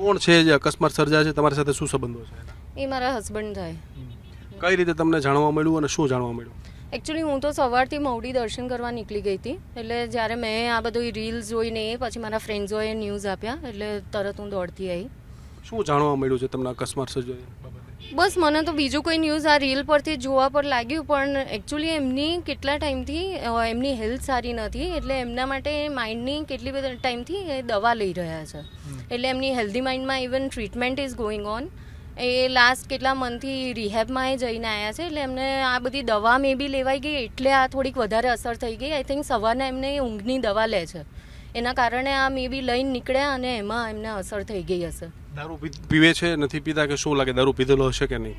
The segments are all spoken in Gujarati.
કોણ છે જે અકસ્માત સર્જાય છે, તમારી સાથે શું સંબંધો છે? એ મારા હસબન્ડ થાય. કઈ રીતે તમને જાણવા મળ્યું અને શું જાણવા મળ્યું? એકચ્યુઅલી હું તો સવારથી મવડી દર્શન કરવા નીકળી ગઈ હતી, એટલે જ્યારે મેં આ બધું રીલ્સ જોઈને પછી મારા ફ્રેન્ડ્સોએ ન્યૂઝ આપ્યા એટલે તરત હું દોડતી આવી. શું જાણવા મળ્યું છે તમને અકસ્માત સર્જાય બાબતે? બસ મને તો બીજું કોઈ ન્યૂઝ આ રીલ પરથી જોવા પર લાગ્યું, પણ એકચ્યુઅલી એમની કેટલા ટાઈમથી એમની હેલ્થ સારી નથી, એટલે એમના માટે માઇન્ડની કેટલી બધા ટાઈમથી એ દવા લઈ રહ્યા છે, એટલે એમની હેલ્ધી માઇન્ડમાં even treatment is going on. એ લાસ્ટ કેટલા મંથથી રિહેબમાં એ જઈને આવ્યા છે, એટલે એમને આ બધી દવા મે બી લેવાઈ ગઈ એટલે આ થોડીક વધારે અસર થઈ ગઈ. આઈ થિંક સવારના એમને ઊંઘની દવા લે છે, એના કારણે આ મે બી લઈને નીકળ્યા અને એમાં એમને અસર થઈ ગઈ હશે. દારૂ પીવે છે, નથી પીતા કે શું લાગે? દારૂ પીધેલો હશે કે નહીં?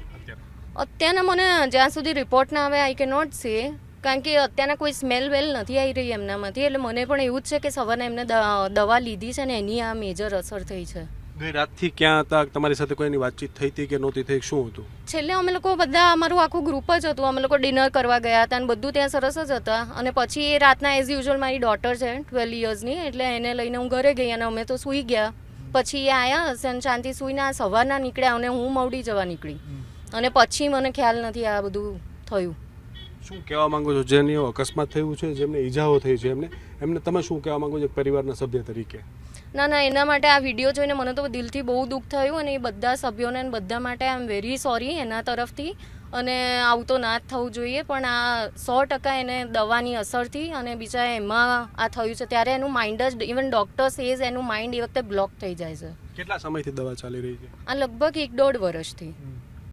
અત્યારના મને જ્યાં સુધી રિપોર્ટ ના આવે આઈ કે નોટ સે, કારણ કે અત્યારના કોઈ સ્મેલ વેલ નથી આવી રહી એમનામાંથી, એટલે મને પણ એવું જ છે કે સવારના એમને દવા લીધી છે ને એની આ મેજર અસર થઈ છે. ગઈ રાતથી ક્યાં હતા? તમારી સાથે કોઈની વાતચીત થઈ હતી કે નહોતી થઈ? શું હતું? છેલ્લે અમે લોકો બધા અમારું આખું ગ્રુપ જ હતું, અમે લોકો ડિનર કરવા ગયા હતા અને બધું ત્યાં સરસ જ હતા. અને પછી એ રાતના એઝ યુઝ્યુઅલ મારી ડોટર છે 12 યર્સની, એટલે એને લઈને હું ઘરે ગઈ અને અમે તો સૂઈ ગયા. પછી એ આવ્યા હશે અને શાંતિ સૂઈને આ સવારના નીકળ્યા અને હું મવડી જવા નીકળી, અને પછી મને ખ્યાલ નથી આ બધું થયું. શું કહેવા માંગો છો જેની અકસ્માત થયું છે, જેમને ઈજાઓ થઈ છે, એમને તમે શું કહેવા માંગો છો પરિવારના સભ્ય તરીકે? ના, એના માટે આ વિડીયો જોઈને મને તો દિલથી બહુ દુઃખ થયું, અને એ બધા સભ્યોને અને બધા માટે આઈ એમ વેરી સોરી એના તરફથી. અને આવું તો ના જ થવું જોઈએ, પણ આ 100% એને દવાની અસરથી અને બીજા એમાં આ થયું છે, ત્યારે એનું માઇન્ડ જ ઇવન ડૉક્ટર સેઝ એનું માઇન્ડ એ વખતે બ્લોક થઈ જાય છે. કેટલા સમયથી દવા ચાલી રહી છે? આ લગભગ 1-1.5 વર્ષથી.